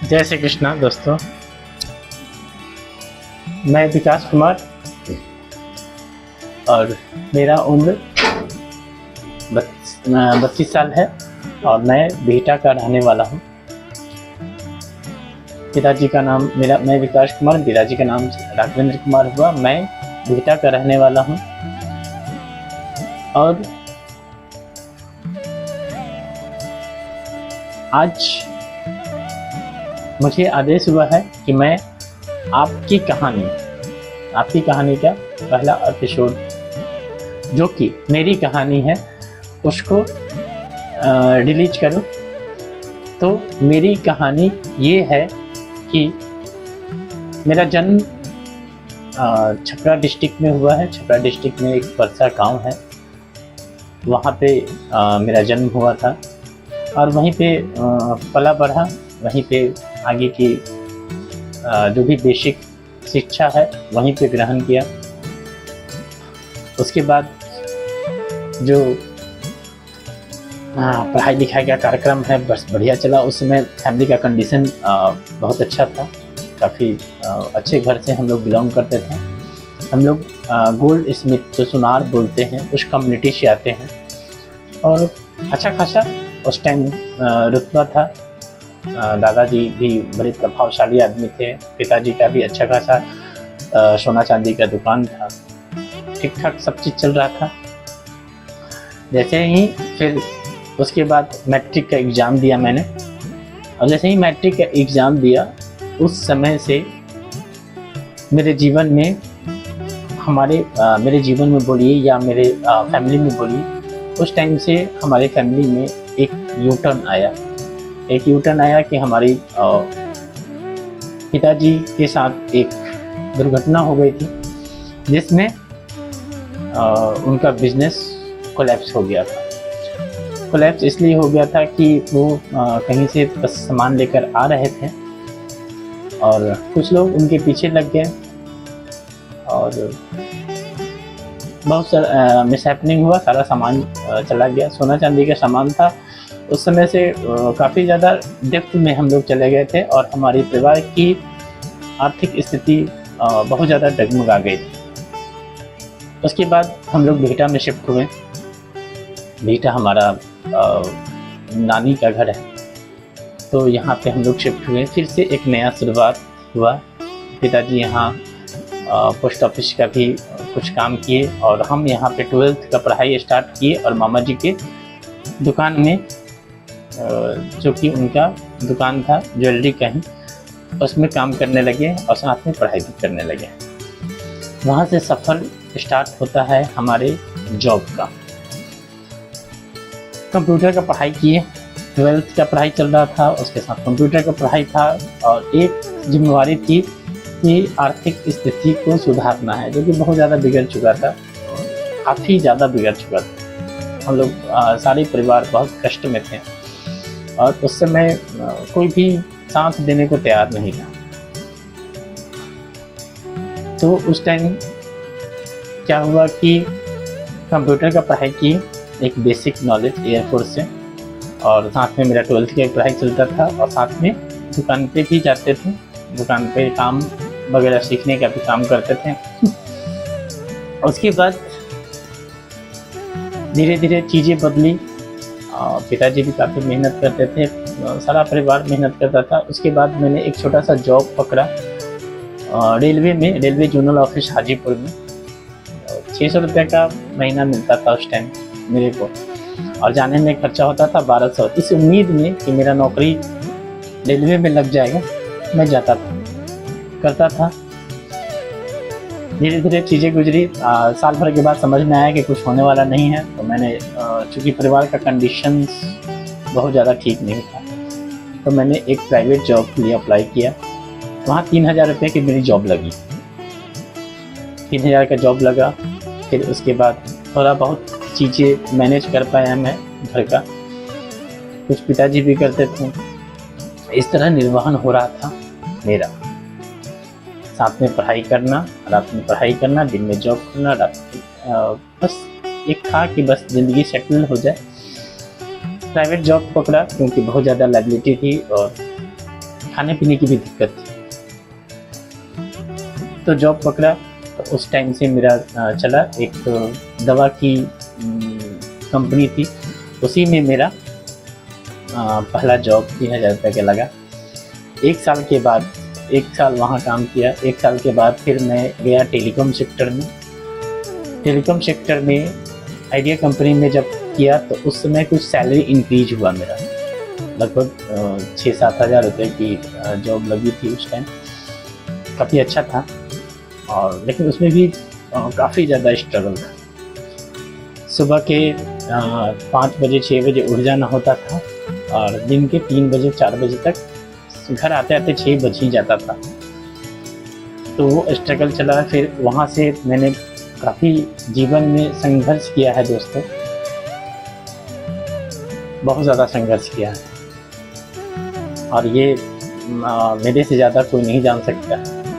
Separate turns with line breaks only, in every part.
जय श्री कृष्णा दोस्तों। मैं विकास कुमार और मेरा उम्र 32 साल है और मैं बिहटा का रहने वाला हूँ। पिताजी का नाम मैं विकास कुमार, पिताजी का नाम राघवेंद्र कुमार हुआ। मैं बिहटा का रहने वाला हूँ और आज मुझे आदेश हुआ है कि मैं आपकी कहानी का पहला एपिसोड, जो कि मेरी कहानी है, उसको रिलीज करूं। तो मेरी कहानी ये है कि मेरा जन्म छपरा डिस्ट्रिक्ट में हुआ है। छपरा डिस्ट्रिक्ट में एक परसा गांव है, वहाँ पे मेरा जन्म हुआ था और वहीं पे पला बढ़ा। वहीं पे आगे की जो भी बेसिक शिक्षा है वहीं पे ग्रहण किया। उसके बाद जो पढ़ाई लिखाई का कार्यक्रम है बस बढ़िया चला। उस समय फैमिली का कंडीशन बहुत अच्छा था। काफ़ी अच्छे घर से हम लोग बिलोंग करते थे। हम लोग गोल्ड स्मिथ जो सुनार बोलते हैं उस कम्युनिटी से आते हैं और अच्छा खासा उस टाइम रुतबा था। दादाजी भी बड़े प्रभावशाली आदमी थे। पिताजी का भी अच्छा खासा सोना चांदी का दुकान था। ठीक ठाक सब चीज़ चल रहा था। जैसे ही फिर उसके बाद मैट्रिक का एग्ज़ाम दिया मैंने, और जैसे ही मैट्रिक का एग्ज़ाम दिया उस समय से मेरे जीवन में मेरे जीवन में बोलिए या मेरे फैमिली में बोलिए, उस टाइम से हमारे फैमिली में एक यू टर्न आया कि हमारी पिताजी के साथ एक दुर्घटना हो गई थी जिसमें उनका बिजनेस कोलैप्स हो गया था। कोलैप्स इसलिए हो गया था कि वो कहीं से बस सामान लेकर आ रहे थे और कुछ लोग उनके पीछे लग गए और बहुत सारा मिसहैपनिंग हुआ। सारा सामान चला गया। सोना चांदी का सामान था। उस समय से काफ़ी ज़्यादा डेप्थ में हम लोग चले गए थे और हमारी परिवार की आर्थिक स्थिति बहुत ज़्यादा डगमगा गई थी। उसके बाद हम लोग बिहटा में शिफ्ट हुए। बिहटा हमारा नानी का घर है, तो यहाँ पे हम लोग शिफ्ट हुए। फिर से एक नया शुरुआत हुआ। पिताजी यहाँ पोस्ट ऑफिस का भी कुछ काम किए और हम यहाँ पे 12th का पढ़ाई स्टार्ट किए और मामा जी के दुकान में, जो कि उनका दुकान था ज्वेलरी का ही, उसमें काम करने लगे और साथ में पढ़ाई भी करने लगे। वहाँ से सफ़र स्टार्ट होता है हमारे जॉब का। कंप्यूटर का पढ़ाई किए। 12th का पढ़ाई चल रहा था, उसके साथ कंप्यूटर का पढ़ाई था और एक जिम्मेवारी थी कि आर्थिक स्थिति को सुधारना है, जो कि बहुत ज़्यादा बिगड़ चुका था, काफ़ी ज़्यादा बिगड़ चुका था। हम लोग सारे परिवार बहुत कष्ट में थे और उस समय कोई भी साथ देने को तैयार नहीं था। तो उस टाइम क्या हुआ कि कंप्यूटर का पढ़ाई की, एक बेसिक नॉलेज एयरफोर्स से, और साथ में मेरा 12th की पढ़ाई चलता था और साथ में दुकान पे भी जाते थे। दुकान पे काम वगैरह सीखने का भी काम करते थे। उसके बाद धीरे धीरे चीज़ें बदली। पिताजी भी काफ़ी मेहनत करते थे, सारा परिवार मेहनत करता था। उसके बाद मैंने एक छोटा सा जॉब पकड़ा रेलवे में, रेलवे जोनल ऑफिस हाजीपुर में। 600 रुपये का महीना मिलता था उस टाइम मेरे को, और जाने में खर्चा होता था 1200। इस उम्मीद में कि मेरा नौकरी रेलवे में लग जाएगा, मैं जाता था, करता था। धीरे धीरे चीज़ें गुजरी। साल भर के बाद समझ में आया कि कुछ होने वाला नहीं है। तो मैंने चूँकि परिवार का कंडीशंस बहुत ज़्यादा ठीक नहीं था, तो मैंने एक प्राइवेट जॉब के लिए अप्लाई किया। वहाँ 3000 रुपये की मेरी जॉब लगी। 3000 का जॉब लगा। फिर उसके बाद थोड़ा बहुत चीज़ें मैनेज कर पाया मैं घर का, कुछ पिताजी भी करते थे। इस तरह निर्वहन हो रहा था मेरा। साथ में पढ़ाई करना, रात में पढ़ाई करना, दिन में जॉब करना, बस एक था कि बस ज़िंदगी सेटल हो जाए। प्राइवेट जॉब पकड़ा क्योंकि बहुत ज़्यादा लायबिलिटी थी और खाने पीने की भी दिक्कत थी। तो जॉब पकड़ा तो उस टाइम से मेरा चला एक दवा की कंपनी थी, उसी में मेरा पहला जॉब 3,000 रुपये का लगा। 1 साल के बाद 1 साल वहाँ काम किया। 1 साल के बाद फिर मैं गया टेलीकॉम सेक्टर में। टेलीकॉम सेक्टर में आइडिया कंपनी में जब किया तो उस समय कुछ सैलरी इंक्रीज हुआ मेरा, लगभग 6-7 हज़ार रुपये की जॉब लगी थी उस टाइम। काफ़ी अच्छा था, और लेकिन उसमें भी काफ़ी ज़्यादा स्ट्रगल था। सुबह के 5 बजे 6 बजे उठ जाना होता था, और दिन के 3 बजे 4 बजे तक घर आते आते 6 बज ही जाता था। तो वो स्ट्रगल चला। फिर वहाँ से मैंने काफ़ी जीवन में संघर्ष किया है दोस्तों, बहुत ज़्यादा संघर्ष किया है, और ये मेरे से ज़्यादा कोई नहीं जान सकता।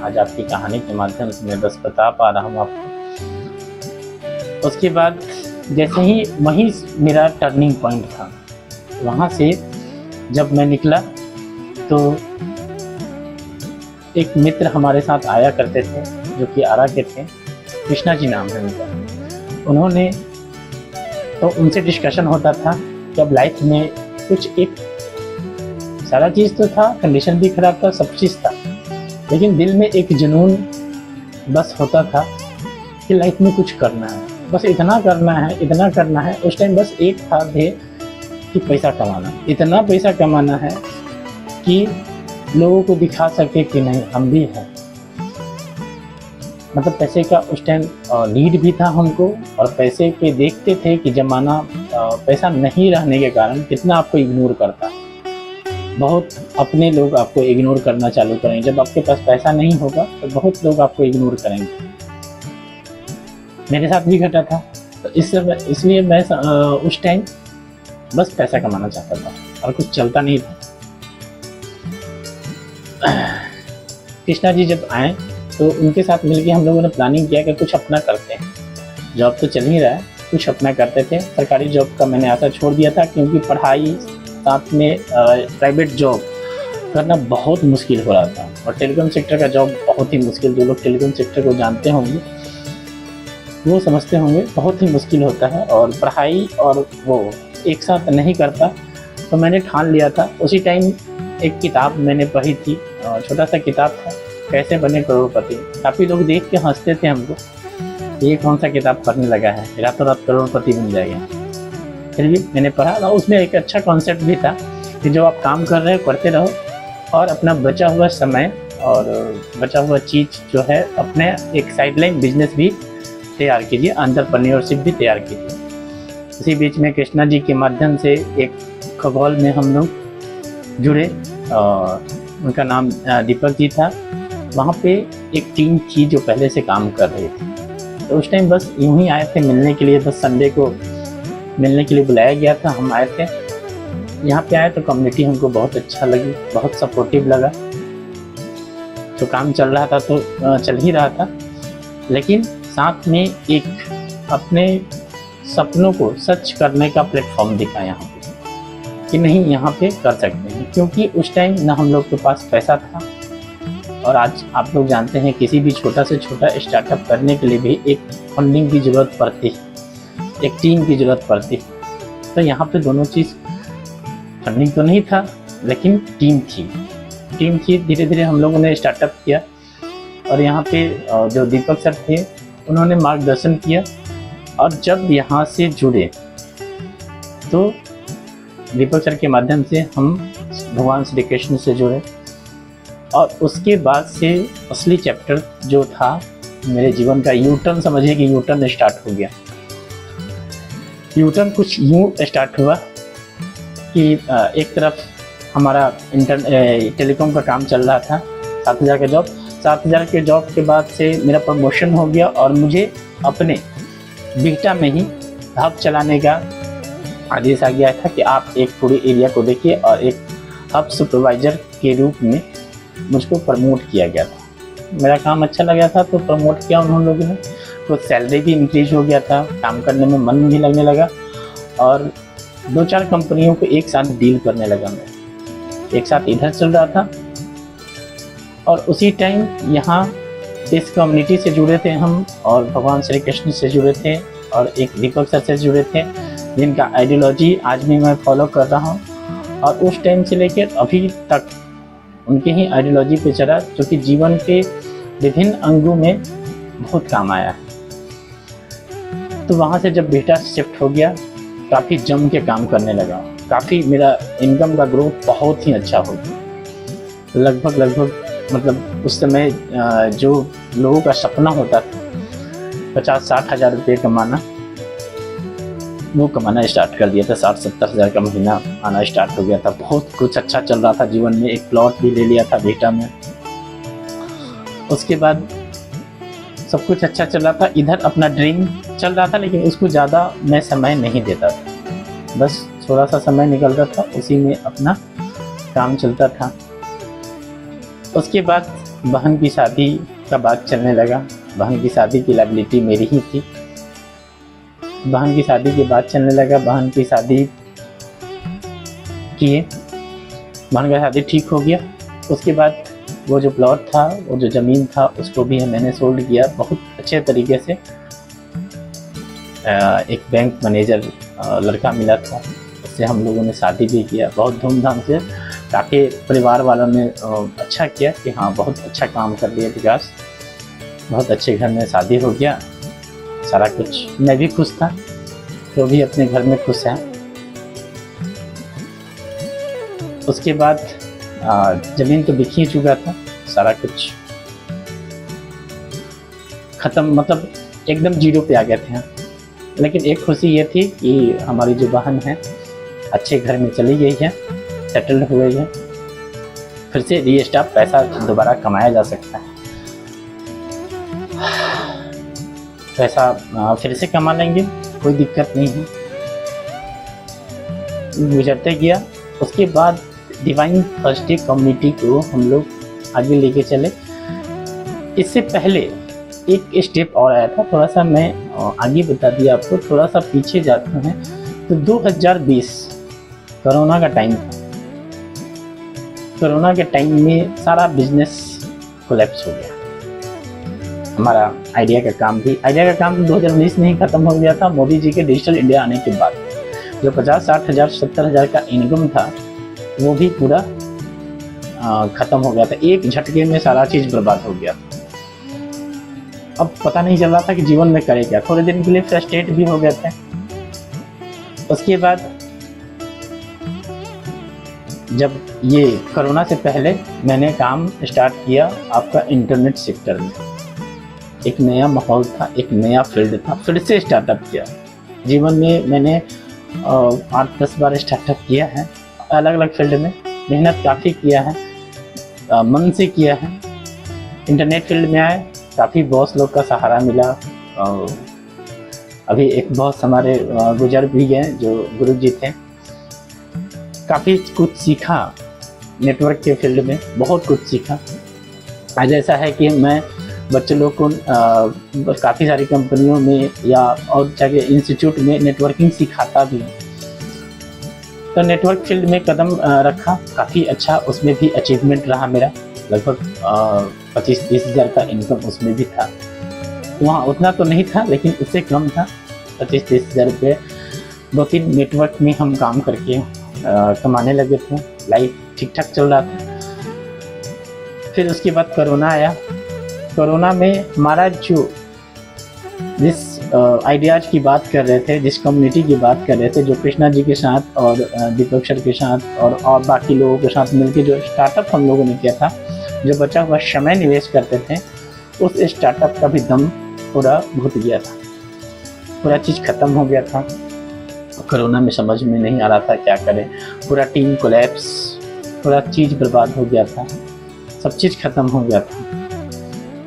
आज आपकी कहानी के माध्यम से मैं बस बता पा रहा हूँ आपको। उसके बाद जैसे ही वहीं मेरा टर्निंग पॉइंट था, वहाँ से जब मैं निकला तो एक मित्र हमारे साथ आया करते थे, जो कि आरा के थे, कृष्णा जी नाम है उनका। उन्होंने तो उनसे डिस्कशन होता था कि अब लाइफ में कुछ एक सारा चीज़ तो था, कंडीशन भी खराब था, सब चीज़ था, लेकिन दिल में एक जुनून बस होता था कि लाइफ में कुछ करना है, बस इतना करना है, इतना करना है। उस टाइम बस एक था ध्येय कि पैसा कमाना, इतना पैसा कमाना है कि लोगों को दिखा सके कि नहीं हम भी हैं। मतलब पैसे का उस टाइम नीड भी था हमको, और पैसे पे देखते थे कि ज़माना पैसा नहीं रहने के कारण कितना आपको इग्नोर करता है। बहुत अपने लोग आपको इग्नोर करना चालू करेंगे। जब आपके पास पैसा नहीं होगा तो बहुत लोग आपको इग्नोर करेंगे। मेरे साथ भी घटा था। तो इसलिए मैं उस टाइम बस पैसा कमाना चाहता था और कुछ चलता नहीं था। कृष्णा जी जब आए तो उनके साथ मिलके हम लोगों ने प्लानिंग किया कि कुछ अपना करते हैं। जॉब तो चल ही रहा है, कुछ अपना करते थे। सरकारी जॉब का मैंने आशा छोड़ दिया था, क्योंकि पढ़ाई साथ में प्राइवेट जॉब करना बहुत मुश्किल हो रहा था, और टेलीकॉम सेक्टर का जॉब बहुत ही मुश्किल। जो लोग टेलीकॉम सेक्टर को जानते होंगे वो समझते होंगे, बहुत ही मुश्किल होता है, और पढ़ाई और वो एक साथ नहीं करता। तो मैंने ठान लिया था। उसी टाइम एक किताब मैंने पढ़ी थी, छोटा सा किताब था, कैसे बने करोड़पति। काफ़ी लोग देख के हंसते थे हमको, ये कौन सा किताब पढ़ने लगा है, रातों रात करोड़पति बन जाएगा। फिर भी मैंने पढ़ा, और उसमें एक अच्छा कॉन्सेप्ट भी था कि जो आप काम कर रहे हो करते रहो, और अपना बचा हुआ समय और बचा हुआ चीज़ जो है अपने एक साइडलाइन बिजनेस भी तैयार कीजिए, एंटरप्रेन्योरशिप भी तैयार कीजिए। इसी बीच में कृष्णा जी के माध्यम से एक खगोल में हम लोग जुड़े, उनका नाम दीपक जी था। वहाँ पे एक टीम थी जो पहले से काम कर रही थी। तो उस टाइम बस यूँ ही आए थे मिलने के लिए, बस संडे को मिलने के लिए बुलाया गया था, हम आए थे। यहाँ पे आए तो कम्युनिटी हमको बहुत अच्छा लगी, बहुत सपोर्टिव लगा। जो काम चल रहा था तो चल ही रहा था, लेकिन साथ में एक अपने सपनों को सच करने का प्लेटफॉर्म दिखा यहाँ पे कि नहीं यहाँ पे कर सकते हैं। क्योंकि उस टाइम ना हम लोग के पास पैसा था, और आज आप लोग जानते हैं किसी भी छोटा से छोटा स्टार्टअप करने के लिए भी एक फंडिंग की ज़रूरत पड़ती है, एक टीम की ज़रूरत पड़ती है। तो यहाँ पे दोनों चीज़, फंडिंग तो नहीं था लेकिन टीम थी। धीरे धीरे हम लोगों ने स्टार्टअप किया, और यहाँ पे जो दीपक सर थे उन्होंने मार्गदर्शन किया। और जब यहाँ से जुड़े तो दीपक सर के माध्यम से हम भगवान श्री कृष्ण से जुड़े, और उसके बाद से असली चैप्टर जो था मेरे जीवन का, यू टर्न समझिए कि यू टर्न स्टार्ट हो गया। यू टर्न कुछ यूँ स्टार्ट हुआ कि एक तरफ हमारा टेलीकॉम का काम चल रहा था, 7,000 का जॉब। 7,000 के जॉब के बाद से मेरा प्रमोशन हो गया, और मुझे अपने बिहटा में ही हब चलाने का आदेश आ गया था कि आप एक पूरे एरिया को देखिए, और एक हब सुपरवाइज़र के रूप में मुझको प्रमोट किया गया था। मेरा काम अच्छा लगा था तो प्रमोट किया उन्होंने लोगों ने। तो सैलरी भी इंक्रीज हो गया था, काम करने में मन भी लगने लगा, और 2-4 कंपनियों को एक साथ डील करने लगा। मैं एक साथ इधर चल रहा था, और उसी टाइम यहाँ इस कम्युनिटी से जुड़े थे हम, और भगवान श्री कृष्ण से जुड़े थे, और एक दीपक सर से जुड़े थे, जिनका आइडियोलॉजी आज भी मैं फॉलो कर रहा हूँ। और उस टाइम से लेकर अभी तक उनके ही आइडियोलॉजी पे चला, जो कि जीवन के विभिन्न अंगों में बहुत काम आया है। तो वहाँ से जब बेटा शिफ्ट हो गया, काफ़ी जम के काम करने लगा, काफ़ी मेरा इनकम का ग्रोथ बहुत ही अच्छा हो गया। लगभग मतलब उस समय जो लोगों का सपना होता था 50-60 हज़ार रुपये कमाना, वो कमाना स्टार्ट कर दिया था। 60-70 हज़ार का महीना आना स्टार्ट हो गया था। बहुत कुछ अच्छा चल रहा था जीवन में। एक प्लॉट भी ले लिया था बेटा में। उसके बाद सब कुछ अच्छा चल रहा था। इधर अपना ड्रीम चल रहा था, लेकिन उसको ज़्यादा मैं समय नहीं देता था। बस थोड़ा सा समय निकलता था, उसी में अपना काम चलता था। उसके बाद बहन की शादी का बात चलने लगा। बहन की शादी की लायबिलिटी मेरी ही थी। बहन की शादी की बात चलने लगा। बहन की शादी किए, बहन का शादी ठीक हो गया। उसके बाद वो जो प्लॉट था, वो जो ज़मीन था, उसको भी मैंने सोल्ड किया बहुत अच्छे तरीके से। एक बैंक मैनेजर लड़का मिला था, उससे हम लोगों ने शादी भी किया बहुत धूमधाम से। काफ़ी परिवार वालों ने अच्छा किया कि हाँ बहुत अच्छा काम कर लिया विकास, बहुत अच्छे घर में शादी हो गया, सारा कुछ। मैं भी खुश था, तो भी अपने घर में खुश है। उसके बाद ज़मीन तो बिक ही चुका था, सारा कुछ ख़त्म, मतलब एकदम जीरो पे आ गए थे। लेकिन एक खुशी ये थी कि हमारी जो बहन है अच्छे घर में चली गई है, सेटल्ड हो गई है। फिर से रीस्टार्ट पैसा दोबारा कमाया जा सकता है। पैसा फिर से कमा लेंगे, कोई दिक्कत नहीं है। गुजरते गया। उसके बाद डिवाइन थर्सडे कम्युनिटी को हम लोग आगे लेके चले। इससे पहले एक स्टेप और आया था, थोड़ा सा मैं आगे बता दिया आपको। थोड़ा सा पीछे जाते हैं तो 2020 कोरोना का टाइम था। कोरोना के टाइम में सारा बिजनेस कोलैप्स हो गया। हमारा आइडिया का काम 2019 में ही ख़त्म हो गया था। मोदी जी के डिजिटल इंडिया आने के बाद जो 50-60 हज़ार 70 हज़ार का इनकम था, वो भी पूरा ख़त्म हो गया था। एक झटके में सारा चीज़ बर्बाद हो गया। अब पता नहीं चल रहा था कि जीवन में करे क्या। थोड़े दिन के लिए फ्रस्ट्रेट भी हो गए थे। उसके बाद जब ये कोरोना से पहले मैंने काम स्टार्ट किया आपका इंटरनेट सेक्टर में। एक नया माहौल था, एक नया फील्ड था, फिर से स्टार्टअप किया। जीवन में मैंने 8-10 बार स्टार्टअप किया है, अलग अलग फील्ड में मेहनत काफ़ी किया है, मन से किया है। इंटरनेट फील्ड में आए, काफ़ी बॉस लोग का सहारा मिला। अभी एक बॉस हमारे गुजर भी गए, जो गुरु जी थे। काफ़ी कुछ सीखा नेटवर्क के फील्ड में, बहुत कुछ सीखा। आज ऐसा है कि मैं बच्चे लोग को काफ़ी सारी कंपनियों में या और जगह इंस्टीट्यूट में नेटवर्किंग सिखाता भी हूँ। तो नेटवर्क फील्ड में कदम रखा, काफ़ी अच्छा उसमें भी अचीवमेंट रहा मेरा। लगभग 25-30 हज़ार का इनकम उसमें भी था। वहाँ उतना तो नहीं था, लेकिन उससे कम था। 25-30 हज़ार रुपये 2-3 नेटवर्क में हम काम करके कमाने लगे थे। लाइफ ठीक ठाक चल रहा था। फिर उसके बाद कोरोना आया। कोरोना में हमारा जिस आइडियाज़ की बात कर रहे थे, जिस कम्युनिटी की बात कर रहे थे, जो कृष्णा जी के साथ और दीपक सर के साथ और बाकी लोगों के साथ मिलकर जो स्टार्टअप हम लोगों ने किया था, जो बचा हुआ समय निवेश करते थे, उस स्टार्टअप का भी दम पूरा घुट गया था। पूरा चीज़ ख़त्म हो गया था। कोरोना में समझ में नहीं आ रहा था क्या करें। पूरा टीम कोलैप्स, पूरा चीज़ बर्बाद हो गया था, सब चीज़ ख़त्म हो गया था।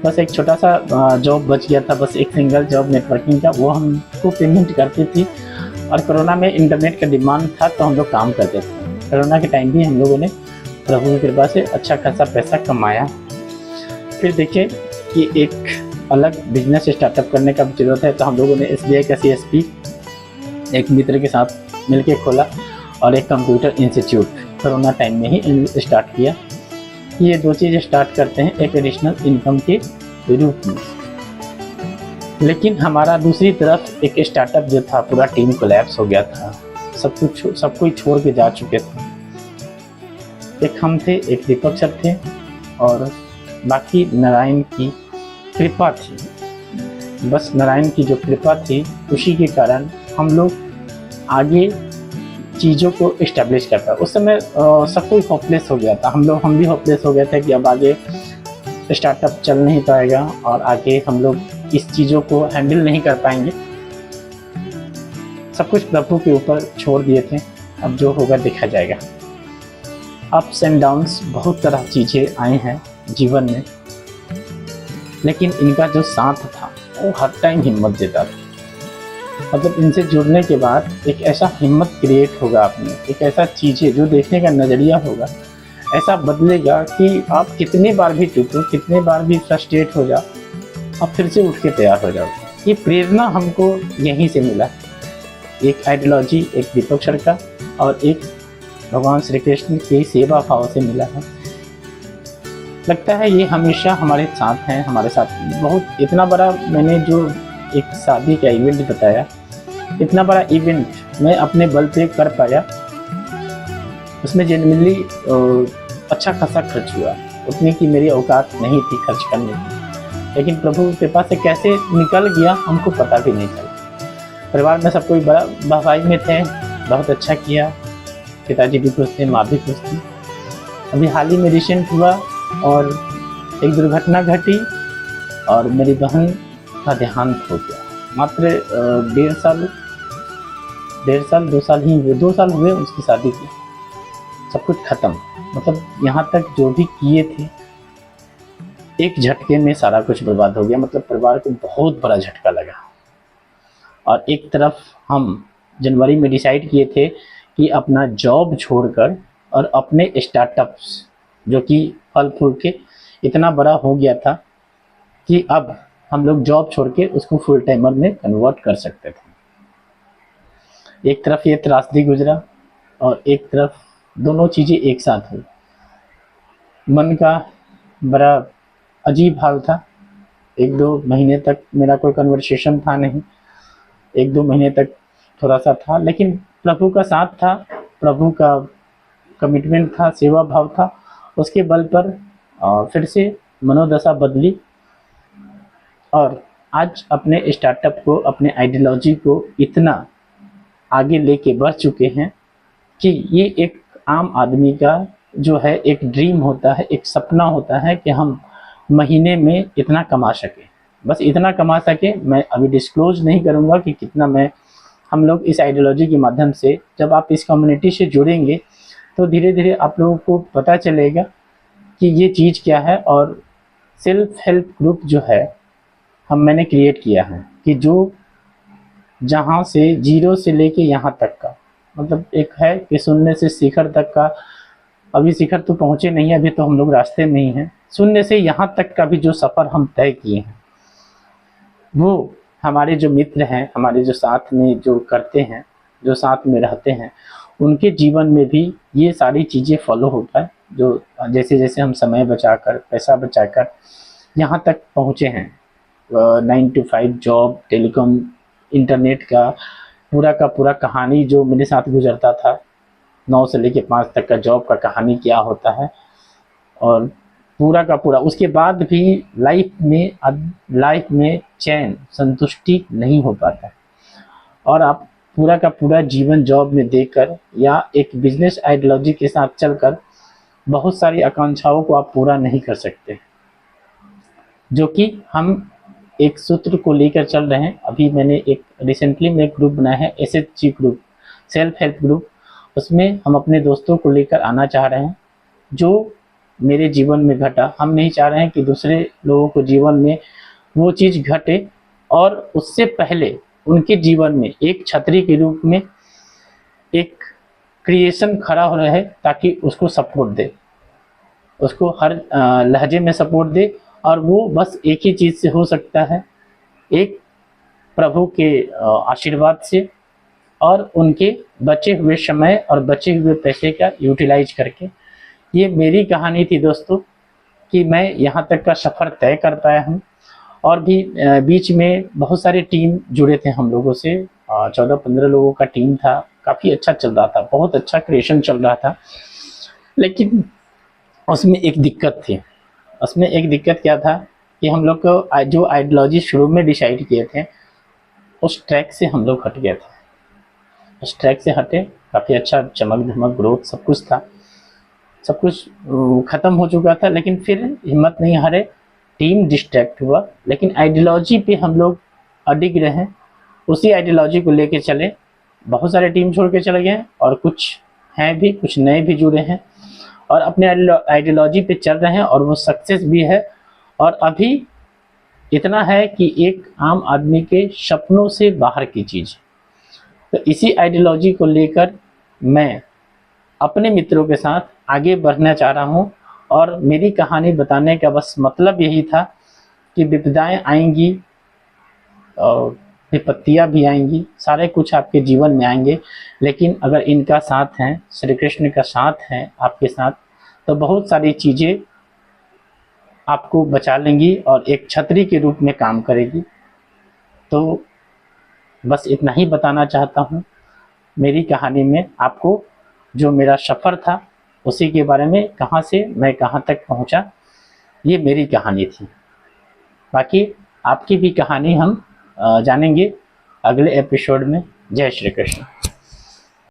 बस एक छोटा सा जॉब बच गया था, बस एक सिंगल जॉब नेटवर्किंग का, वो हमको पेमेंट करती थी। और कोरोना में इंटरनेट का डिमांड था, तो हम लोग काम करते थे। कोरोना के टाइम भी हम लोगों ने प्रभु की कृपा से अच्छा खासा पैसा कमाया। फिर देखिए कि एक अलग बिजनेस स्टार्टअप करने का जरूरत है, तो हम लोगों ने SBI का CSP एक मित्र के साथ मिलके खोला और एक कंप्यूटर इंस्टीट्यूट कोरोना टाइम में ही स्टार्ट किया। ये दो चीज़ स्टार्ट करते हैं एक एडिशनल इनकम के रूप में। लेकिन हमारा दूसरी तरफ एक स्टार्टअप जो था, पूरा टीम कोलैप्स हो गया था, सब कोई छोड़ के जा चुके थे। एक हम थे, एक दीपक सर थे, और बाकी नारायण की कृपा थी। बस नारायण की जो कृपा थी उसी के कारण हम लोग आगे चीज़ों को इस्टेब्लिश करता। उस समय सब कोई होपलेस हो गया था, हम भी होपलेस हो गए थे कि अब आगे स्टार्टअप चल नहीं पाएगा और आगे हम लोग इस चीज़ों को हैंडल नहीं कर पाएंगे। सब कुछ प्रभु के ऊपर छोड़ दिए थे, अब जो होगा देखा जाएगा। अप्स एंड डाउन्स, बहुत तरह चीज़ें आई हैं जीवन में, लेकिन इनका जो साथ था वो हर टाइम हिम्मत देता था। मतलब इनसे जुड़ने के बाद एक ऐसा हिम्मत क्रिएट होगा आप में, एक ऐसा चीज़ें जो देखने का नज़रिया होगा ऐसा बदलेगा कि आप कितने बार भी टूटो, कितने बार भी फ्रस्ट्रेट हो जाओ, आप फिर से उठ के तैयार हो जाओ। ये प्रेरणा हमको यहीं से मिला, एक आइडियोलॉजी, एक दीपक सर का और एक भगवान श्री कृष्ण के सेवा भाव से मिला है। लगता है ये हमेशा हमारे साथ हैं, हमारे साथ बहुत इतना बड़ा, मैंने जो एक शादी का इवेंट बताया, इतना बड़ा इवेंट मैं अपने बल पे कर पाया, उसमें जेन्युइनली अच्छा खासा खर्च हुआ, उतनी की मेरी औकात नहीं थी खर्च करने की, लेकिन प्रभु के पास से कैसे निकल गया हमको पता भी नहीं चला। परिवार में सब कोई बड़ा भाई में थे, बहुत अच्छा किया, पिताजी भी खुश थे, माँ भी खुश थी। अभी हाल ही में रिसेंट हुआ और एक दुर्घटना घटी और मेरी बहन का देहांत हो गया। मात्र 2 साल हुए उसकी शादी की, सब कुछ खत्म। मतलब यहाँ तक जो भी किए थे एक झटके में सारा कुछ बर्बाद हो गया। मतलब परिवार को बहुत बड़ा झटका लगा। और एक तरफ हम जनवरी में डिसाइड किए थे कि अपना जॉब छोड़कर और अपने स्टार्टअप्स जो कि फल फूल के इतना बड़ा हो गया था कि अब हम लोग जॉब छोड़ के उसको फुल टाइमर में कन्वर्ट कर सकते थे। एक तरफ ये त्रासदी गुजरा और एक तरफ दोनों चीज़ें एक साथ हुई। मन का बड़ा अजीब हाल था। 1-2 महीने तक मेरा कोई कन्वर्सेशन था नहीं, 1-2 महीने तक थोड़ा सा था, लेकिन प्रभु का साथ था, प्रभु का कमिटमेंट था, सेवा भाव था, उसके बल पर फिर से मनोदशा बदली और आज अपने स्टार्टअप को, अपने आइडियोलॉजी को इतना आगे लेके बढ़ चुके हैं कि ये एक आम आदमी का जो है एक ड्रीम होता है, एक सपना होता है कि हम महीने में इतना कमा सके, बस इतना कमा सके। मैं अभी डिस्क्लोज नहीं करूँगा कि कितना हम लोग इस आइडियोलॉजी के माध्यम से, जब आप इस कम्युनिटी से जुड़ेंगे तो धीरे धीरे आप लोगों को पता चलेगा कि ये चीज़ क्या है। और सेल्फ हेल्प ग्रुप जो है मैंने क्रिएट किया है कि जो जहाँ से 0 से लेके यहाँ तक का, मतलब एक है कि शून्य से शिखर तक का, अभी शिखर तो पहुँचे नहीं है, अभी तो हम लोग रास्ते में ही हैं। शून्य से यहाँ तक का भी जो सफ़र हम तय किए हैं, वो हमारे जो मित्र हैं, हमारे जो साथ में जो करते हैं, जो साथ में रहते हैं, उनके जीवन में भी ये सारी चीज़ें फॉलो होता है। जो जैसे जैसे हम समय बचाकर, पैसा बचाकर यहाँ तक पहुँचे हैं, 9 to 5 जॉब, टेलीकॉम, इंटरनेट का पूरा कहानी जो मेरे साथ गुजरता था, 9 से लेके 5 तक का जॉब का कहानी क्या होता है, और पूरा का पूरा उसके बाद भी लाइफ में चैन, संतुष्टि नहीं हो पाता। और आप पूरा का पूरा जीवन जॉब में देकर या एक बिजनेस आइडियोलॉजी के साथ चलकर बहुत सारी आकांक्षाओं को आप पूरा नहीं कर सकते, जो कि हम एक सूत्र को लेकर चल रहे हैं। अभी मैंने एक रिसेंटली में एक ग्रुप बनाया है, SHG group, self help group. उसमें हम अपने दोस्तों को लेकर आना चाह रहे हैं जो मेरे जीवन में घटा। हम नहीं चाह रहे हैं कि दूसरे लोगों को जीवन में वो चीज़ घटे, और उससे पहले उनके जीवन में एक छतरी के रूप में एक क्रिएशन खड़ा हो रहा है, ताकि उसको सपोर्ट दे, उसको हर लहजे में सपोर्ट दे। और वो बस एक ही चीज़ से हो सकता है, एक प्रभु के आशीर्वाद से और उनके बचे हुए समय और बचे हुए पैसे का यूटिलाइज करके ये मेरी कहानी थी दोस्तों कि मैं यहाँ तक का सफ़र तय कर पाया हूँ। और भी बीच में बहुत सारे टीम जुड़े थे हम लोगों से, 14-15 लोगों का टीम था, काफ़ी अच्छा चल रहा था, बहुत अच्छा क्रिएशन चल रहा था। लेकिन उसमें एक दिक्कत थी। उसमें एक दिक्कत क्या था कि हम लोग को जो आइडियोलॉजी शुरू में डिसाइड किए थे, उस ट्रैक से हम लोग हट गए थे। उस ट्रैक से हटे, काफ़ी अच्छा चमक-धमक, ग्रोथ सब कुछ था। सब कुछ ख़त्म हो चुका था, लेकिन फिर हिम्मत नहीं हारे, टीम डिस्ट्रैक्ट हुआ, लेकिन आइडियोलॉजी पे हम लोग अडिग रहे। उसी आइडियोलॉजी को लेके चले। बहुत सारे टीम छोड़ के चले गए और कुछ हैं भी, कुछ नए भी जुड़े हैं और अपने आइडियोलॉजी पे चल रहे हैं और वो सक्सेस भी है। और अभी इतना है कि एक आम आदमी के सपनों से बाहर की चीज़। तो इसी आइडियोलॉजी को लेकर मैं अपने मित्रों के साथ आगे बढ़ना चाह रहा हूँ। और मेरी कहानी बताने का बस मतलब यही था कि विपदाएं आएंगी और विपत्तियाँ भी आएंगी, सारे कुछ आपके जीवन में आएंगे, लेकिन अगर इनका साथ है, श्री कृष्ण का साथ है आपके साथ, तो बहुत सारी चीज़ें आपको बचा लेंगी और एक छतरी के रूप में काम करेगी। तो बस इतना ही बताना चाहता हूँ मेरी कहानी में आपको। जो मेरा सफ़र था उसी के बारे में, कहाँ से मैं कहाँ तक पहुँचा, ये मेरी कहानी थी। बाकी आपकी भी कहानी हम जानेंगे अगले एपिसोड में। जय श्री कृष्ण।